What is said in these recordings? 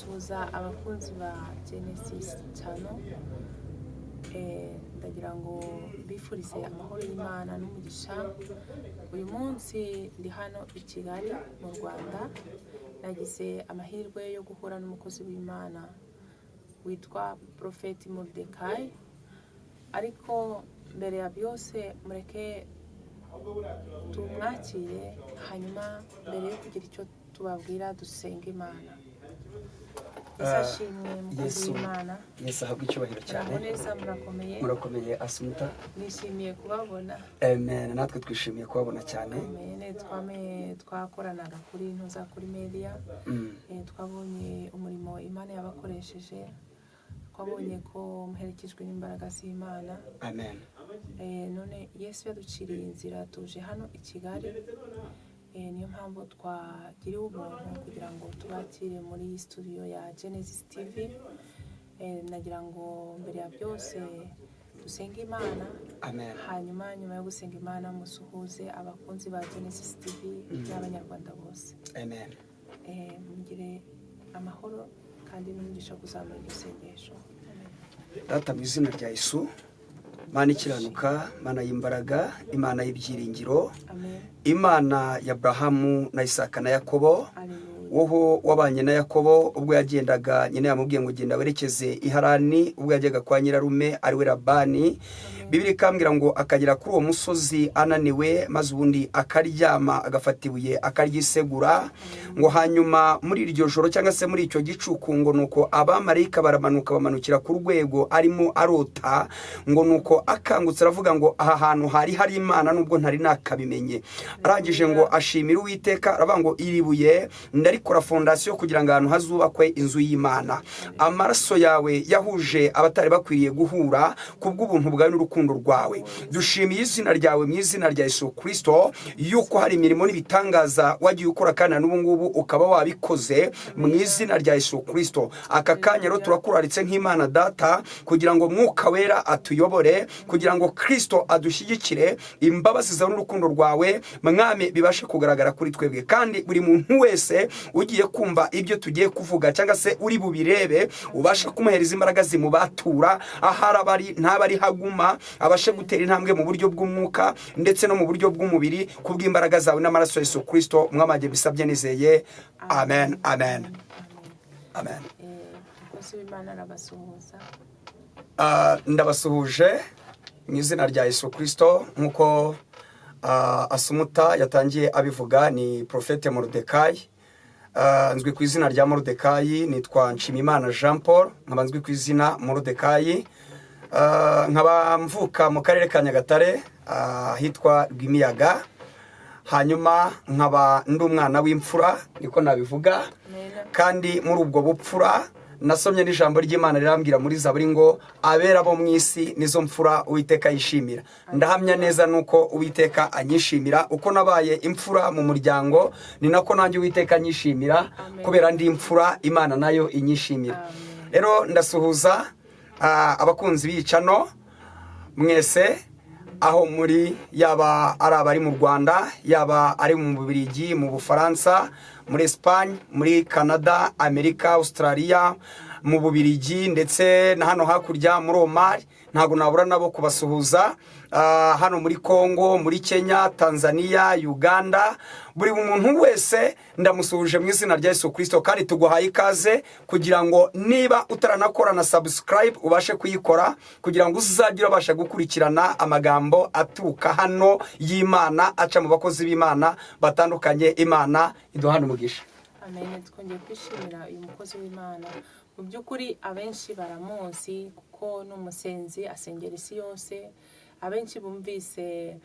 ndasuhuza abakunzi ba Genesis Channel. Ndagira ngo bifurize amahoro y'Imana n'umugisha. Uyu munsi ndi hano i Kigali mu Rwanda. Nagize amahirwe yo guhura n'umukozi w'Imana witwa Prophet Mordecai. Ariko mbere ya byose mureke tumwakire, hanyuma mbere yo kugira icyo tubabwira dusenga Imana. Yesu ahabwa icyubahiro cyane. Murakomeye Asumta. Nishimiye kubabona. Amen. Natwe twishimiye kubabona cyane. Amen. Twakoranaga kuri media. Twabonye umurimo Imana yabakoresheje. Twabonye ko muherekejwe n'imbaraga z'Imana. Amen. None Yesu yaduciriye inzira, tuje hano i Kigali. Niyo mpamvu twagiriwe ubuntu kugira ngo tubakire muri studio ya Genesis TV. Nagira ngo mbere ya byose dusenge Imana. Amen. Hanyuma nyuma yo gusenga Imana musuhuze abakunzi ba Genesis TV n'abanyarwanda bose. Amen. Mugire amahoro kandi n'umugisha kuzamura isengesho. Data mu izina rya Yesu, Mana ikiranuka, Mana y'imbaraga, Imana y'ibyiringiro, Imana ya Abrahamu na Isaka na Yakobo, woho wabanye na Yakobo ubwo yagendaga, nyine yamubwiye ngo genda werekeze i Harani, ubwo yajyaga kwa nyirarume ari we Labani. Bibiri kambwira ngo akagera kuri uwo musozi ananiwe, maze ubundi akaryama agafata ibuye akaryisegura, ngo hanyuma muri iryo joro cyangwa se muri icyo gicuku ngo nuko abamarayika baramanuka bamanukira ku rwego arimo arota, ngo nuko akangutse aravuga ngo aha hantu hari Imana nubwo ntari nakabimenye. Arangije ngo ashimira Uwiteka, aravuga ngo iri buye ndarikora fondasiyo kugira ngo ahantu hazubakwe inzu y'Imana. Amaraso yawe yahuje abatari bakwiriye guhura kubw'ubuntu bwawe n'urukundo rwawe. Dushimiye izina ryawe mu izina rya Yesu Kristo, yuko hari imirimo n'ibitangaza wagiye ukora kandi n'ubu ngubu ukaba wabikoze mu izina rya Yesu Kristo. Aka kanya rero turakuraritse nk'Imana Data kugira ngo Mwuka Wera atuyobore, kugira ngo Kristo adushyigikire, imbabazi zawe n'urukundo rwawe Mwami bibashe kugaragara kuri twebwe. Kandi buri muntu wese ugiye kumva ibyo tugiye kuvuga cyangwa se uri bubirebe, ubashe kumuhereza imbaraga zimubatura, ahari abari ntabari haguma, abashe gutera intambwe mu buryo bw'umwuka ndetse no mu buryo bw'umubiri kubw'imbaraga zawe n'amaraso ya Yesu Kristo. Mwamaje bisabye nizeye. Amen. Amen. Amen. Ndabasuhuje mu izina rya Yesu Kristo. Nkuko Asumuta yatangiye abivuga, ni Prophet Mordecai. Nzwi ku izina rya Mordecai, nitwa Nshimiyimana Jean Paul, nkaba nzwi ku izina Mordecai. Nkaba mvuka mu karere ka Nyagatare, hitwa Rwimiyaga. Hanyuma nkaba ndi umwana w'imfura, niko nabivuga. Kandi muri ubwo bupfura nasomye n'ijambo ry'Imana rirambwira muri Zaburi ngo abera bo mu isi nizo mfura Uwiteka yishimira. Ndahamya neza nuko Uwiteka anyishimira, uko nabaye imfura mu muryango ni nako nanjye Uwiteka anyishimira, kubera ndi imfura Imana nayo inyishimira. Rero ndasuhuza abakunzi b'icano mwese aho muri, yaba ari abari mu Rwanda, yaba ari mu Bubiligi, mu Bufaransa, muri Espagne, muri Canada, Amerika, Australia, mu Bubiligi ndetse na hano hakurya muri Omar. Ntago nabura nabo kubasuhuza, hano muri Congo, muri Kenya, Tanzania, Uganda. Buri muntu wese ndamusuhuje mu izina rya Yesu Kristo, kandi tuguhaye ikaze kugira ngo niba utaranakora na subscribe ubashe kuyikora, kugira ngo uzajye ubasha gukurikirana amagambo aturuka hano y'Imana aca mu bakozi b'Imana batandukanye. Imana iduhane umugisha. Amen. Twongeye kwishimira uyu mukozi w'Imana. Mu by'ukuri abenshi baramuzi kuko n'umusenzi asengera isi yose. Abenshi bumvise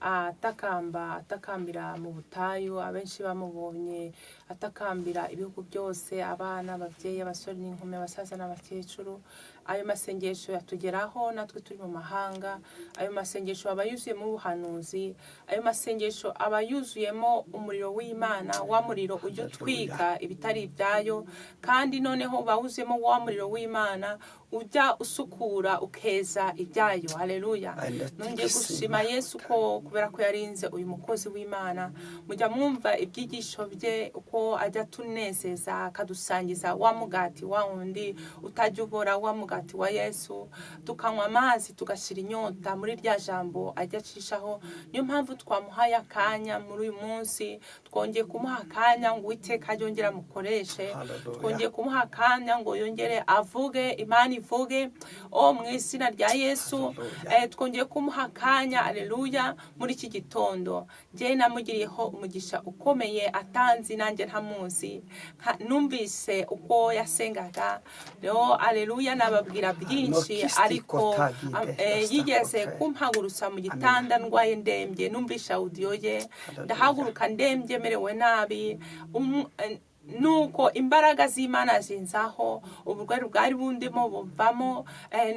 atakambira mu butayu, abenshi bamubonye atakambira ibihugu byose, abana, ababyeyi, abasore n'inkumi, abasaza n'abakecuru. Ayo masengesho yatugeraho natwe turi mu mahanga. Ayo masengesho aba yuzuyemo ubuhanuzi, ayo masengesho aba yuzuyemo umuriro w'Imana, wa muriro ujya utwika ibitari ibyayo. Kandi noneho bawuzemo wa muriro w'Imana ujya usukura ukeza ibyayo. Haleluya. Nongeye gushima Yesu ko kubera ko yarinze uyu mukozi w'Imana. Mujya mwumva ibyigisho bye uko ajya tunezeza akadusangiza wa mugati wa wundi utajya ubora, wa mugati wa Yesu, tukanywa amazi tugashira inyota muri rya jambo ajya acishaho. Niyo mpamvu twamuhaye akanya muri uyu munsi, twongeye kumuha akanya ngo Uwiteka yongere mukoreshe, twongeye kumuha akanya ngo yongere avuge, Imana ivuge mu izina rya Yesu. Twongeye kumuha akanya, haleluya, muri iki gitondo. Je namugiriyeho umugisha ukomeye atanzi nanjye ntamuzi, numvise uko yasengaga, haleluya, nababwira byinshi, ariko yigeze kumpagurutsa mu gitanda ndwaye ndembye, numvisha audio ye, ndahaguruka ndembye merewe nabi, nuko imbaraga z'Imana zinzaho, uburwayi bwari bundimo buvamo,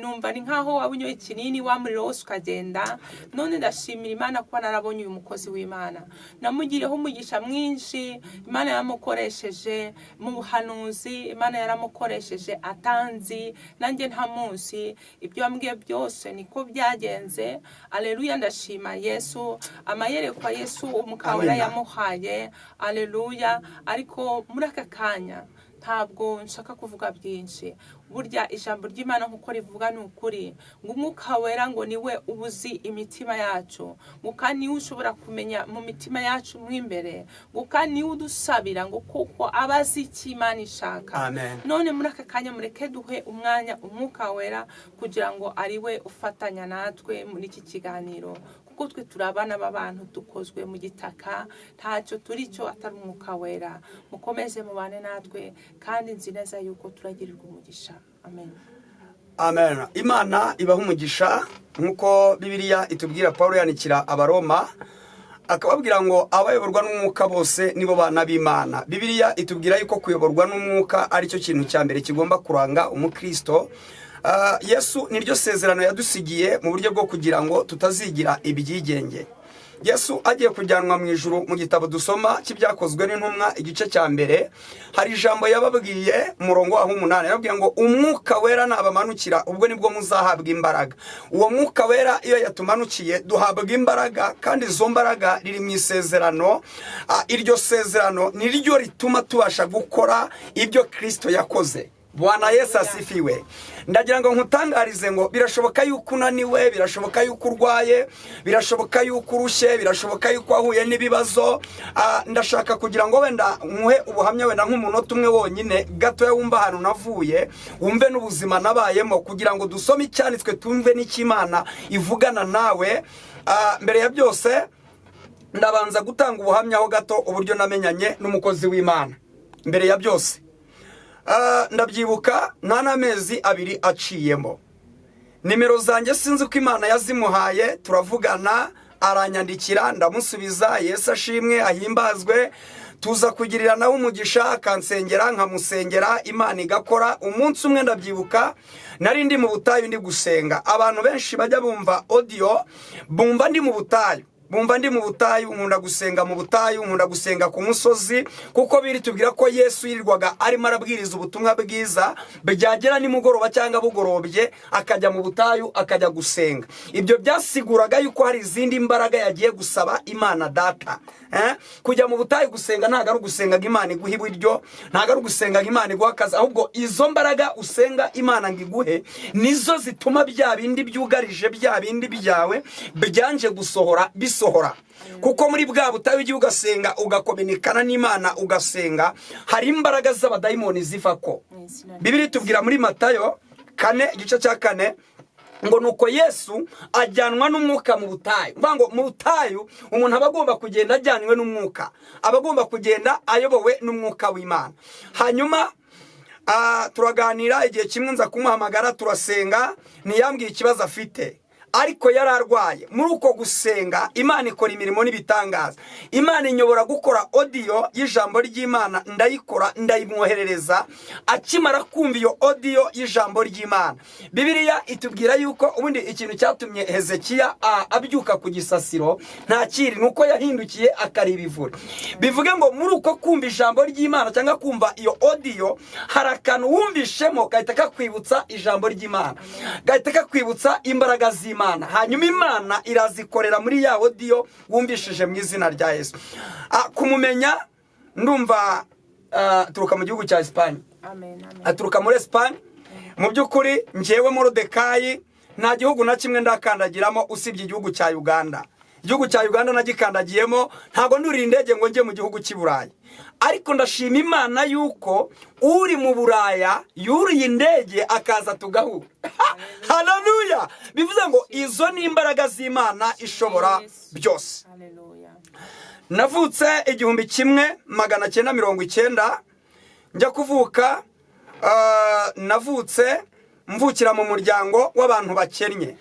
numva ni nkaho wabunyoye ikinini wa muriro wose ukagenda. None ndashimira Imana kuba narabonye uyu mukozi w'Imana, namugiriyeho umugisha mwinshi. Imana yaramukoresheje mu buhanuzi, Imana yaramukoresheje atanzi nanjye nta munsi. Ibyo yambwiye byose niko byagenze. Haleluya, ndashima Yesu, amayerekwa Yesu umukawera yamuhaye. Haleluya. Ariko muri aka kanya ntabwo nshaka kuvuga byinshi. Burya ijambo ry'Imana nkuko rivuga ni ukuri, ngo Umwuka Wera ngo niwe ubuzi imitima yacu, ngo kandi niwe ushobora kumenya mu mitima yacu mw'imbere, ngo kandi niwe udusabira ngo kuko abazi icyo Imana ishaka. None muri aka kanya mureke duhe umwanya Umwuka Wera kugira ngo ariwe ufatanya natwe muri iki kiganiro, kuko twe turabana b'abantu dukozwe mu gitaka, ntacyo turi cyo atari Umwuka Wera. Mukomeze mubane natwe kandi nzi neza yuko turagirirwa umugisha. Amen. Amen. Imana ibaha umugisha, nkuko Bibiliya itubwira Paulo yandikira Abaroma akababwira ngo abayoborwa n'umwuka bose nibo bana b'Imana. Bibiliya itubwira yuko kuyoborwa n'umwuka ari cyo kintu cya mbere kigomba kuranga umukristo. Yesu niryo sezerano yadusigiye mu buryo bwo kugira ngo tutazigira ibyigenge. Yesu agiye kujyanwa mu ijuru, mu gitabo dusoma cy'ibyakozwe n'intumwa igice cya mbere, hari ijambo yababwiye murongo wa 8, yababwiye ngo Umwuka Wera nabamanukira ubwo nibwo muzahabwa imbaraga. Uwo Mwuka Wera iyo yatumanukiye duhabwa imbaraga, kandi izo mbaraga riri mu isezerano. Iryo sezerano niryo rituma tubasha gukora ibyo Kristo yakoze. Bwana Yesu asifiwe. Ndagira ngo nkutangarize ngo birashoboka yuko unaniwe, birashoboka yuko urwaye, birashoboka yuko urushye, birashoboka yuko wahuye n'ibibazo. Ndashaka kugira ngo wenda muhe ubuhamya wenda nk'umunota umwe wonyine gato wumva ahantu navuye, wumve n'ubuzima nabayemo, kugira ngo dusome icyanditswe tumve n'Imana ivugana nawe. Mbere ya byose ndabanza gutanga ubuhamya ho gato uburyo namenyanye n'umukozi w'Imana. Mbere ya byose ndabyibuka nta n'amezi 2 aciyemo, nimero zanjye sinzi ko Imana yazimuhaye, turavugana, aranyandikira, ndamusubiza, Yesu ashimwe ahimbazwe, tuza kugirira nawe umugisha, akansengera nkamusengera, Imana igakora. Umunsi umwe ndabyibuka nari ndi mu butayu ndi gusenga. Abantu benshi bajya bumva audio bumva ndi mu butayu, nkunda gusenga mu butayu, nkunda gusenga ku musozi, kuko biri tubwira ko Yesu yirirwaga arimo arabwiriza ubutumwa bwiza, byagera nimugoroba cyangwa bugorobye akajya mu butayu akajya gusenga. Ibyo byasiguraga yuko hari izindi mbaraga yagiye gusaba Imana Data. Kujya mu butayu gusenga ntago ari gusenga Imana iguha ibiryo, ntago ari gusenga Imana iguha akazi, ahubwo izo mbaraga usenga Imana ngiguhe nizo zituma bya bindi byugarije, bya bindi byawe byanje gusohora bisohora. Kuko muri bwa butayu igihe ugasenga ugakominikana n'Imana, ugasenga, hari imbaraga z'abadayimoni zivako. Bibiliya itubwira muri Matayo 4 igice cya 4 ngo nuko Yesu ajyanwa n'umwuka mu butayu. Ngo mu butayu umuntu aba agomba kugenda ajyanwe n'umwuka, aba agomba kugenda ayobowe n'umwuka w'Imana. Hanyuma turaganira, igihe kimwe nza kumuhamagara turasenga, ntiyambwiye ikibazo afite, ariko yari arwaye. Muri uko gusenga Imana ikora imirimo n'ibitangaza. Imana inyobora gukora audio y'ijambo ry'Imana, ndayikora ndayimwoherereza. Akimara kumva iyo audio y'ijambo ry'Imana, Bibiliya itubwira yuko ubundi ikintu cyatumye Hezekiya abyuka ku gisasiro nta kiri nuko yahindukiye akareba ivure. Bivuge ngo muri uko kumva ijambo ry'Imana cyangwa kumva iyo audio, hari akantu wumvishemo gahita kakwibutsa ijambo ry'Imana, gahita kakwibutsa imbaraga z'Imana, hanyuma Imana irazikorera muri ya audio wumvishije mu izina rya Yesu. Kumumenya ndumva aturuka mu gihugu cya Espagne. Aturuka muri Espagne. Mu by'ukuri njyewe Morodekayi nta gihugu na kimwe ndakandagiramo usibye igihugu cya Uganda. Igihugu cya Uganda nagikandagiyemo, ntago nduri indege ngo njye mu gihugu cy'i Burayi. Ariko ndashima Imana yuko uri mu Buraya yuriye indege akaza tugahura. Haleluya! Bivuze ngo izo ni imbaraga z'Imana ishobora byose. Navutse 1990 njya kuvuka. Navutse mvukira mu muryango w'abantu bakennye,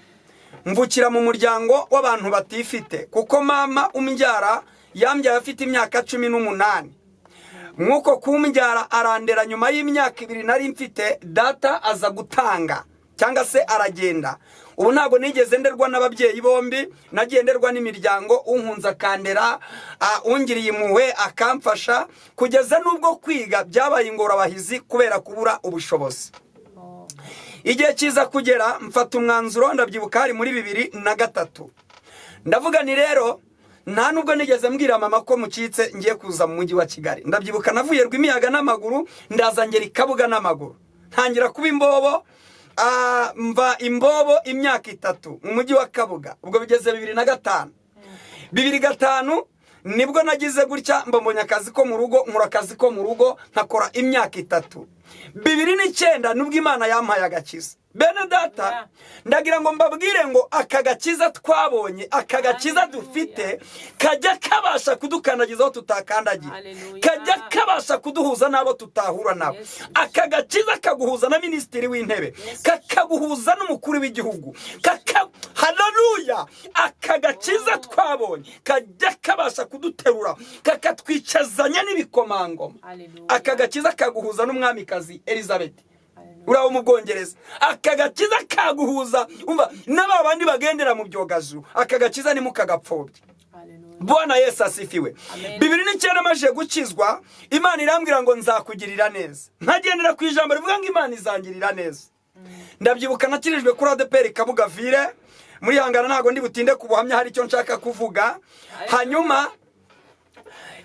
mvukira mu muryango w'abantu batifite, kuko mama umbyara yambyaye afite imyaka 18. Nkuko kumbyara arandera, nyuma y'imyaka 2 nari mfite, data aza gutanga cyangwa se aragenda. Ubu ntago nigeze nderwa n'ababyeyi bombi, nagenderwa n'imiryango, unkunza akandera, ungiriye impuhwe akamfasha, kugeza nubwo kwiga byabaye ingorabahizi kubera kubura ubushobozi. Igihe kiza kugera mfata umwanzuro, ndabyibuka hari muri 2003. Ndavuga ni rero nta nubwo nigeze mbwira mama ko mucitse ngiye kuza mu mujyi wa Kigali. Ndabyibuka navuye Rwimiyaga n'amaguru, ndaza ngera Kabuga n'amaguru, ntangira kuba imbobo. Mva imbobo imyaka 3 mu mujyi wa Kabuga. Ubwo bigeze 2005. 2005 nibwo nagize gutya mbonye akazi ko mu rugo, nkora akazi ko mu rugo nkakora imyaka 3. 2009 nubwo Imana yampaye agakiza. Bene data, ndagira ngo mbabwire ngo akagakiza twabonye, akagakiza dufite, kajya kabasha kudukandagiza aho tutakandagiye, kajya kabasha kuduhuza nabo tutahura nabo. Akagakiza kaguhuza na minisitiri w'intebe, kakaguhuza n'umukuru w'igihugu. Haleluya! Akagakiza twabonye kajya kabasha kuduterura, kakatwicazanya n'ibikomangoma. Akagakiza kaguhuza n'umwamikazi Elizabeth uraho mu Bwongereza. Akagakiza kaguhuza umva n'abandi bagendera mu byogaju. Akagakiza ni mukagapfobye. Bwana Yesu asifiwe. 2009 maje gukizwa, Imana irambwira ngo nzakugirira neza. Ntagendera ku ijambo rivuga ngo Imana izangirira neza. Ndabyibuka nakirijwe kuri ADPR Kabuga Ville. Muri hangana ntago ndi butinde kubuhamya, hari icyo nshaka kuvuga. Hanyuma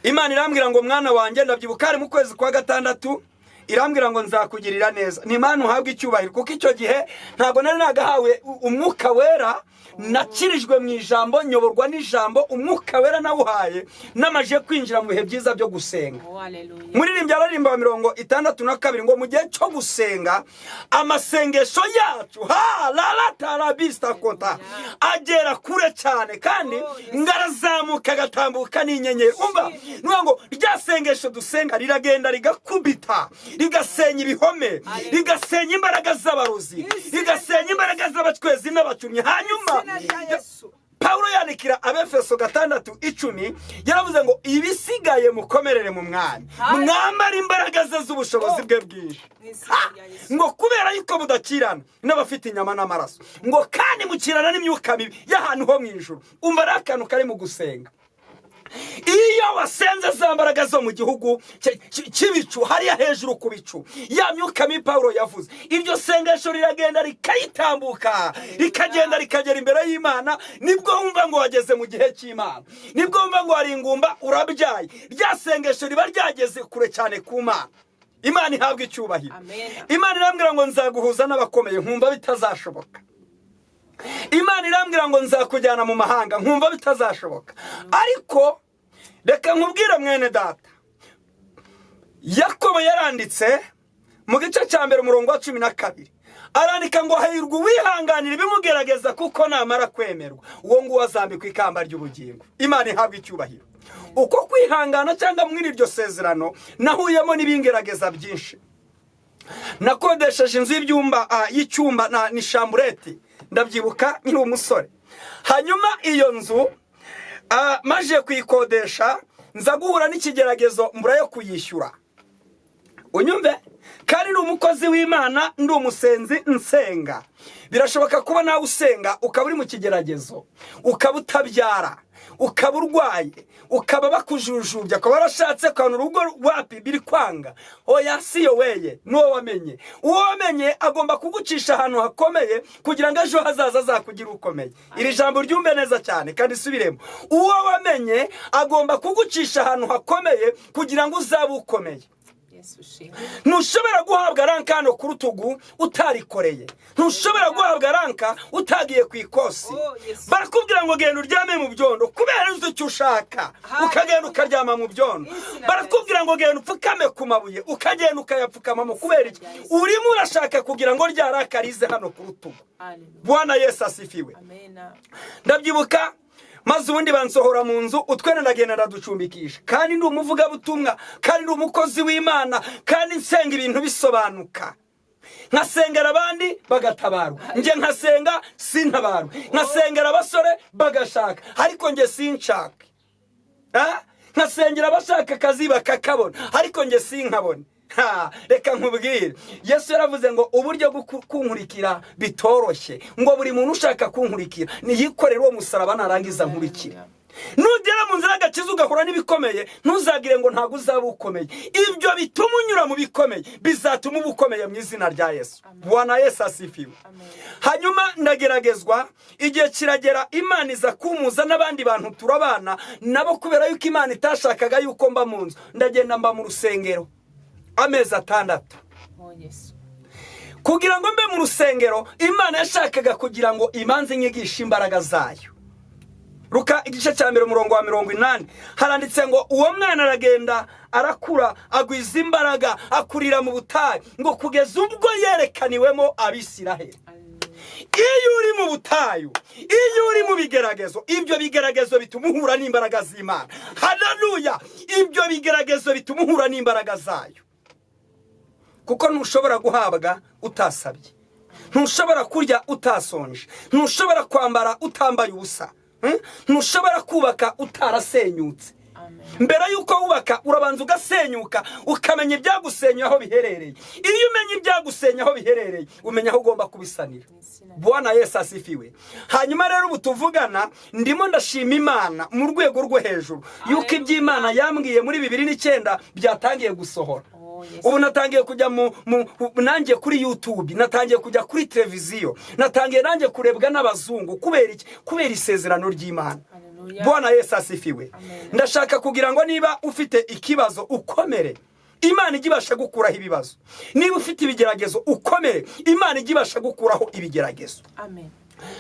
Imana irambwira ngo mwana wanjye, ndabyibuka ari mu kwezi kwa 6, irambwira ngo nzakugirira neza. Ni Imana uhabwa icyubahiro, kuko icyo gihe ntago nari nagahawe umwuka wera, nakirijwe mu ijambo, nyoborwa n'ijambo. Umwuka wera nawuhaye namaje kwinjira mu bihe byiza byo gusenga. Muririmbyi ararimba 62 ngo mu gihe cyo gusenga amasengesho yacu la konta agera kure cyane, kandi ngarazamuka gatambuka n'inyenyeri. Umva ngo rya sengesho dusenga riragenda rigakubita, rigasenya ibihome, rigasenya imbaraga z'abarozi, rigasenya imbaraga z'abacwezi n'abacumyi. Hanyuma Paulo yandikira Abefeso 6:10 yaravuze ngo ibisigaye mukomerere mu mwami, mwambara imbaraga ze z'ubushobozi bwe bwinshi. Ngo kubera yuko budakirana n'abafite inyama n'amaraso, ngo kandi mukirana n'imyuka mibi y'ahantu ho mu ijuru. Umva rakanu kari mu gusenga. Iyo wasenze za mbaraga zo mu gihugu cy'ibicu, hariya hejuru ku bicu, ya myuka mibi Paulo yavuze, iryo sengesho riragenda rikayitambuka, rikagenda rikagera imbere y'Imana. Nibwo wumva ngo wageze mu gihe cy'Imana, nibwo wumva ngo ari ingumba urabyaye. Rya sengesho riba ryageze kure cyane ku Mana. Imana ihabwa icyubahiro. Imana irambwira ngo nzaguhuza n'abakomeye, nkumva bitazashoboka. Imana irambwira ngo nzakujyana mu mahanga, nkumva bitazashoboka. Ariko reka nkubwire mwene data, Yakobo yaranditse mu gice cya 1 umurongo wa 12, arandika ngo hahirwa uwihanganira ibimugerageza, kuko namara kwemerwa uwo nguwo azambikwa ikamba ry'ubugingo. Imana ihabwa icyubahiro. Uko kwihangana cyangwa mwiri iryo sezerano nahuyemo n'ibingerageza byinshi. nakodesheje inzu y'icyumba ni shambureti, ndabyibuka nkiri umusore. Hanyuma iyo nzu maje kuyikodesha nza guhura n'ikigeragezo mbura yo kuyishyura. Unyumve, kandi ni umukozi w'Imana, ndi umusenzi nsenga. Birashoboka kuba nawe usenga ukaba uri mu kigeragezo, ukaba utabyara, ukaba urwaye, ukaba bakujujubya, ukaba warashatse ukabona urugo wapi biri kwanga. Oya, siyo weye, n'uwo wamenye. Uwo wamenye agomba kugucisha ahantu hakomeye kugira ngo ejo hazaza azakugira ukomeye. Iri jambo ryumve neza cyane kandi subiremo. Uwo wamenye agomba kugucisha ahantu hakomeye kugira ngo uzabe ukomeye. Ntushobora guhabwa ranka hano ku rutugu utarikoreye. Ntushobora guhabwa ranka utagiye ku ikosi. Barakubwira ngo genda uryame mu byondo kubera uzi icyo ushaka, ukagenda ukaryama mu byondo. Barakubwira ngo genda upfukame ku mabuye, ukagenda ukayapfukamamo kubera iki? Urimo urashaka kugira ngo rya ranka rize hano ku rutugu. Bwana Yesu asifiwe. Ndabyibuka maze ubundi bansohora mu nzu, utwene ndagenda ndaducumbikisha. Kandi ndi umuvugabutumwa, kandi ndi umukozi w'Imana, kandi nsenga ibintu bisobanuka. Nkasengera abandi bagatabarwa, nge nkasenga sintabarwa. Nkasengera abasore bagashaka, ariko nge sinshaka. Nkasengera abashaka akazi bakakabona, ariko nge sinkabone. Reka nkubwire, Yesu yaravuze ngo uburyo bwo kunkurikira bitoroshye, ngo buri muntu ushaka kunkurikira niyikorere uwo musaraba narangiza nkurikira. Nugera mu nzira y'agakiza ugahura n'ibikomeye, ntuzagire ngo ntabwo uzaba ukomeye. Ibyo bituma unyura mu bikomeye bizatuma uba ukomeye mu izina rya Yesu. Bwana Yesu asifiwe. Hanyuma ndageragezwa, igihe kiragera Imana iza kumuza n'abandi bantu turabana nabo, kubera yuko Imana itashakaga yuko mba mu nzu. Ndagenda mba mu rusengero amezi 6. Kugira ngo mbe mu rusengero, Imana yashakaga kugira ngo imanze nyigisha imbaraga zayo. Luka igice cya 1 umurongo wa 80 haranditse ngo uwo mwana aragenda arakura, agwiza imbaraga, akurira mu butayu, ngo kugeza ubwo yerekaniwemo Abisiraheli. Iyo uri mu butayu, iyo uri mu bigeragezo, ibyo bigeragezo bituma uhura n'imbaraga z'Imana. Haleluya! Ibyo bigeragezo bituma uhura n'imbaraga zayo. Kuko ntushobora guhabwa utasabye, ntushobora kurya utasonje, ntushobora kwambara utambaye ubusa, ntushobora kubaka utarasenyutse. Mbere yuko wubaka urabanza ugasenyuka, ukamenya ibyagusenya aho biherereye. Iyo umenya ibyagusenya aho biherereye, umenya aho ugomba kubisanira. Bwana Yesu asifiwe. Hanyuma rero ubu tuvugana, ndimo ndashima Imana mu rwego rwo hejuru yuko iby'Imana yambwiye muri 2009 byatangiye gusohora. Ubu natangiye kujya nanjye kuri YouTube, natangiye kujya kuri televiziyo, natangiye nanjye kurebwa n'abazungu. Kubera iki? Kubera isezerano ry'Imana. Bwana Yesu asifiwe. Ndashaka kugira ngo niba ufite ikibazo ukomere, Imana igibasha gukuraho ibibazo. Niba ufite ibigeragezo ukomere, Imana igibasha gukuraho ibigeragezo. Amen.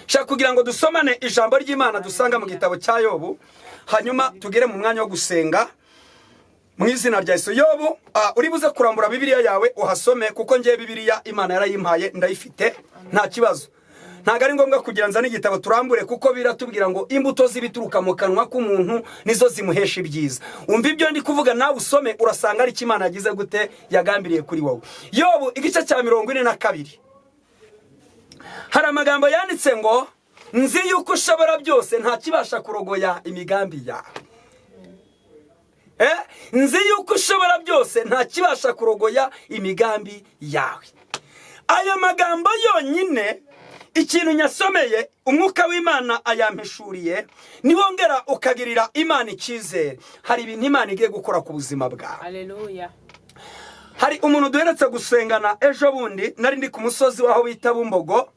Shaka kugira ngo dusomane ijambo ry'Imana dusanga mu gitabo cya Yobu, hanyuma tugere mu mwanya wo gusenga mu izina rya Yesu. Yobu, uri buze kurambura Bibiliya yawe uhasome, kuko ngiye Bibiliya Imana yarayimpaye ndayifite, nta kibazo. Ntago ari ngombwa kugira nzana igitabo turambure, kuko biratubwira ngo imbuto z'ibituruka mu kanwa k'umuntu nizo zimuhesha ibyiza. Umva ibyo ndi kuvuga nawe usome, urasanga ari Imana yagize gute yagambiriye kuri wowe. Yobu igice cya 42 hari amagambo yanditse ngo nzi yuko ushobora byose, nta kibasha kurogoya imigambi yawe. Nzi yuko ushobora byose, nta kibasha kurogoya imigambi yawe. Aya magambo yonyine ikintu nyasomeye, umwuka w'Imana ayampishuriye, niwongera ukagirira Imana icyizere, hari ibintu Imana igiye gukora ku buzima bwawe. Haleluya. Hari umuntu duheretse gusengana ejo bundi, nari ndi ku musozi waho bita Bumbogo.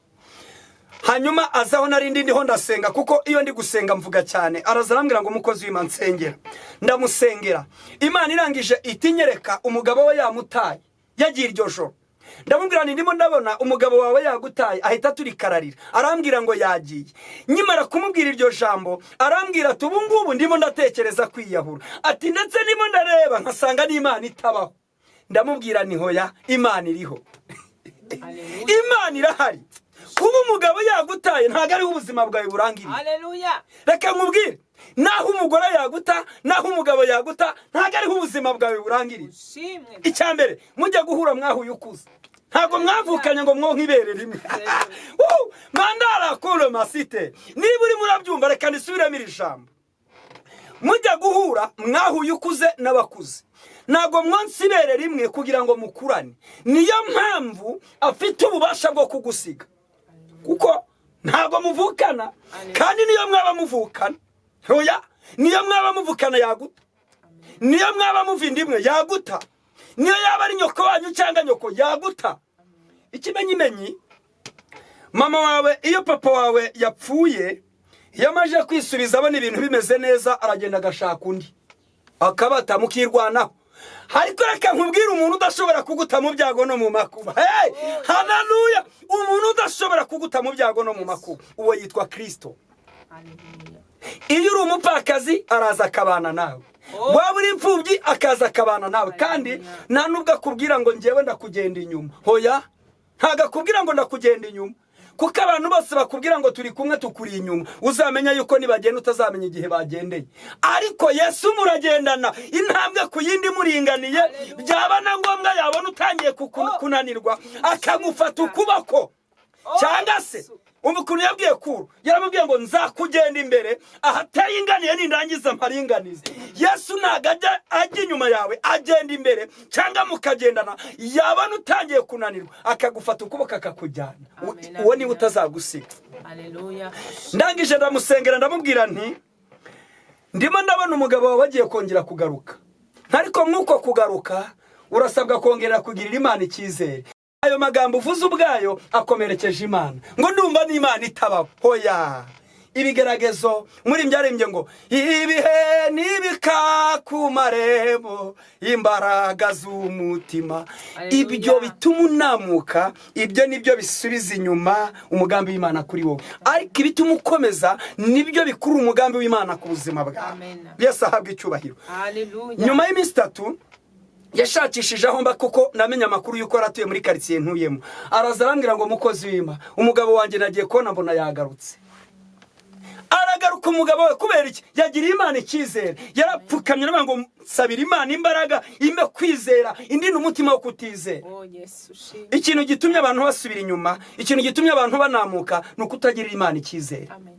Hanyuma azaho nari ndiho ndasenga, kuko iyo ndi gusenga mvuga cyane. Araza arambwira ngo umukozi w'Imana nsengera. Ndamusengera. Imana irangije itinyereka umugabo we yamutaye, yagiye iryo joro. Ndamubwira nti ndimo ndabona umugabo wawe yagutaye, ahita turikararira. Arambwira ngo yagiye. Nyimara kumubwira iryo jambo, arambwira ati ubu ngubu ndimo ndatekereza kwiyahura. Ati ndetse ndimo ndareba nkasanga n'Imana itabaho. Ndamubwira ni hoya, Imana iriho. Imana irahari. Kuba umugabo yagutaye ntago ari ubuzima bwawe burangiriye. Haleluya. Reka nkubwire, naho umugore yaguta, naho umugabo yaguta, ntago ari ubuzima bwawe burangiriye. Icyambere mujya guhura mwahuye ukuze. ntago mwavukanye ngo mwonke ibere rimwe. Mandara kule masite niba uri murabyumva reka nisubiremo iri jambo. Mujya guhura mwahuye ukuze n'abakuze, ntago mwonse ibere rimwe kugira ngo mukurane. Niyo mpamvu afite ububasha bwo kugusiga, kuko ntago muvukana. Kandi niyo mwaba muvukana, hoya, niyo mwaba muvukana yaguta, niyo mwaba muvinda imwe yaguta, niyo yaba ari nyoko wanyu cyangwa nyoko yaguta. Ikimenyimenyi, mama wawe iyo papa wawe yapfuye, yamaje kwisubiza abona ibintu bimeze neza, aragenda agashaka undi akabata mukirwanaho. Ariko reka nkubwire umuntu udashobora kuguta mu byago no mu makuba. Hey, haleluya! Umuntu udashobora kuguta mu byago no mu makuba, uwo yitwa Kristo. Haleluya. Iyo uri umupfakazi araza akabana nawe, waba uri imfubyi akaza akabana nawe. Kandi nta nubwo akubwira ngo njyewe ndakugenda inyuma, hoya, ntago akubwira ngo ndakugenda inyuma, kuko abantu bose bakubwira ngo turi kumwe tukuri inyuma, uzamenya yuko nibagenda utazamenya igihe bagendeye. Ariko Yesu muragendana intambwe ku yindi muringaniye, byaba na ngombwa yabona utangiye kunanirwa akagufata ukuboko. Cyangwa se umukuntu yabwiye Kuro, yaramubwiye ngo nzakugenda imbere ahateye inganiye nindangiza mparinganize. Yesu ntago ajya inyuma yawe, agenda imbere, cyangwa mukagendana, yabona utangiye kunanirwa akagufata ukuboko akakujyana. Uwo niwe utazagusiga. Haleluya. Ndangije ndamusengera ndamubwira nti, ndimo ndabona umugabo wawe agiye kongera kugaruka, ariko mwuko kugaruka urasabwa kongera kugirira Imana icyizere. Ayo magambo uvuze ubwayo akomerekeje Imana, ngo ndumva n'Imana itabaho. Hoya, ibigeragezo muri byarembye ngo ibihe nibika ku marembo imbaraga z'umutima. Ibyo bituma unamuka, ibyo nibyo bisubiza inyuma umugambi w'Imana kuri wowe. Ariko ibituma ukomeza nibyo bikuru umugambi w'Imana ku buzima bwawe. Yesu ahabwe icyubahiro. Haleluya. Nyuma y'iminsi 3 yashakishije aho mba, kuko namenya amakuru yuko aratuye muri quartier ntuyemo. Araza arambwira ngo mukozi w'Imana, umugabo wanjye nagiye kona mbona yagarutse. Aragaruka umugabo we kubera iki? Yagiriye Imana icyizere, yarapfukamye navuga ngo sabira Imana imbaraga ime kwizera indi n'umutima wo kutizera. Ikintu gitumye abantu basubira inyuma, ikintu gitumye abantu banamuka, nuko utagirira Imana icyizere. Amen.